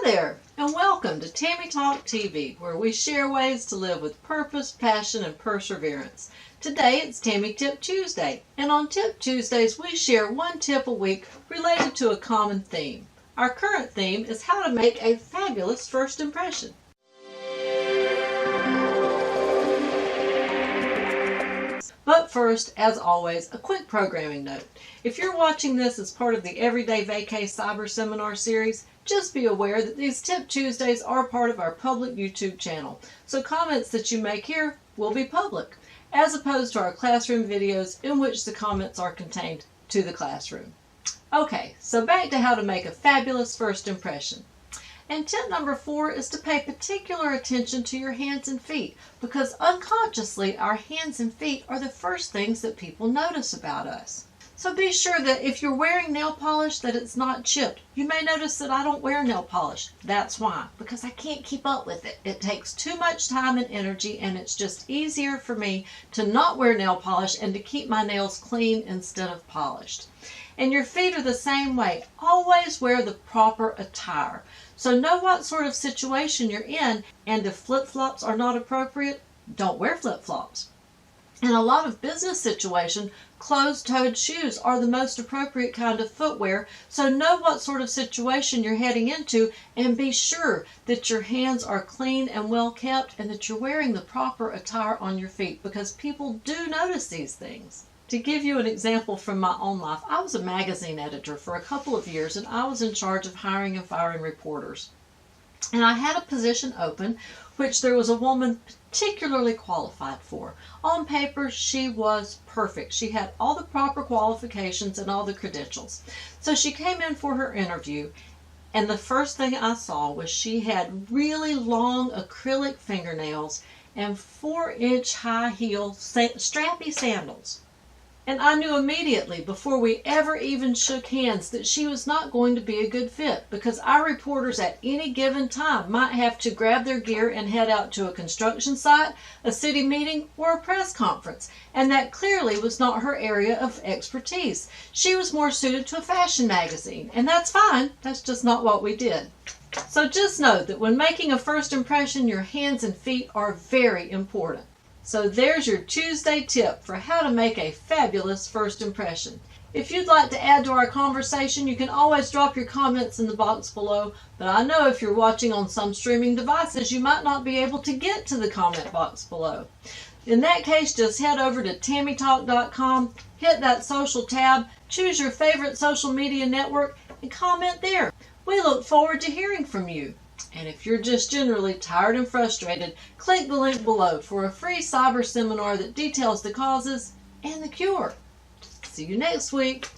there, and welcome to Tammy Talk TV, where we share ways to live with purpose, passion, and perseverance. Today it's Tammy Tip Tuesday, and on Tip Tuesdays we share one tip a week related to a common theme. Our current theme is how to make a fabulous first impression. But first, as always, a quick programming note. If you're watching this as part of the Everyday Vacay Cyber Seminar series, just be aware that these Tip Tuesdays are part of our public YouTube channel, so comments that you make here will be public, as opposed to our classroom videos in which the comments are contained to the classroom. Okay, so back to how to make a fabulous first impression. And tip number 4 is to pay particular attention to your hands and feet, because unconsciously our hands and feet are the first things that people notice about us. So be sure that if you're wearing nail polish that it's not chipped. You may notice that I don't wear nail polish. That's why, because I can't keep up with it. It takes too much time and energy, and it's just easier for me to not wear nail polish and to keep my nails clean instead of polished. And your feet are the same way. Always wear the proper attire. So know what sort of situation you're in, and if flip-flops are not appropriate, don't wear flip-flops. In a lot of business situations, closed-toed shoes are the most appropriate kind of footwear, so know what sort of situation you're heading into, and be sure that your hands are clean and well kept, and that you're wearing the proper attire on your feet, because people do notice these things. To give you an example from my own life, I was a magazine editor for a couple of years, and I was in charge of hiring and firing reporters. And I had a position open which there was a woman particularly qualified for. On paper, she was perfect. She had all the proper qualifications and all the credentials. So she came in for her interview, and the first thing I saw was she had really long acrylic fingernails and 4-inch high heel strappy sandals. And I knew immediately, before we ever even shook hands, that she was not going to be a good fit, because our reporters at any given time might have to grab their gear and head out to a construction site, a city meeting, or a press conference. And that clearly was not her area of expertise. She was more suited to a fashion magazine, and that's fine. That's just not what we did. So just know that when making a first impression, your hands and feet are very important. So there's your Tuesday tip for how to make a fabulous first impression. If you'd like to add to our conversation, you can always drop your comments in the box below, but I know if you're watching on some streaming devices, you might not be able to get to the comment box below. In that case, just head over to TammyTalk.com, hit that social tab, choose your favorite social media network, and comment there. We look forward to hearing from you. And if you're just generally tired and frustrated, click the link below for a free cyber seminar that details the causes and the cure. See you next week.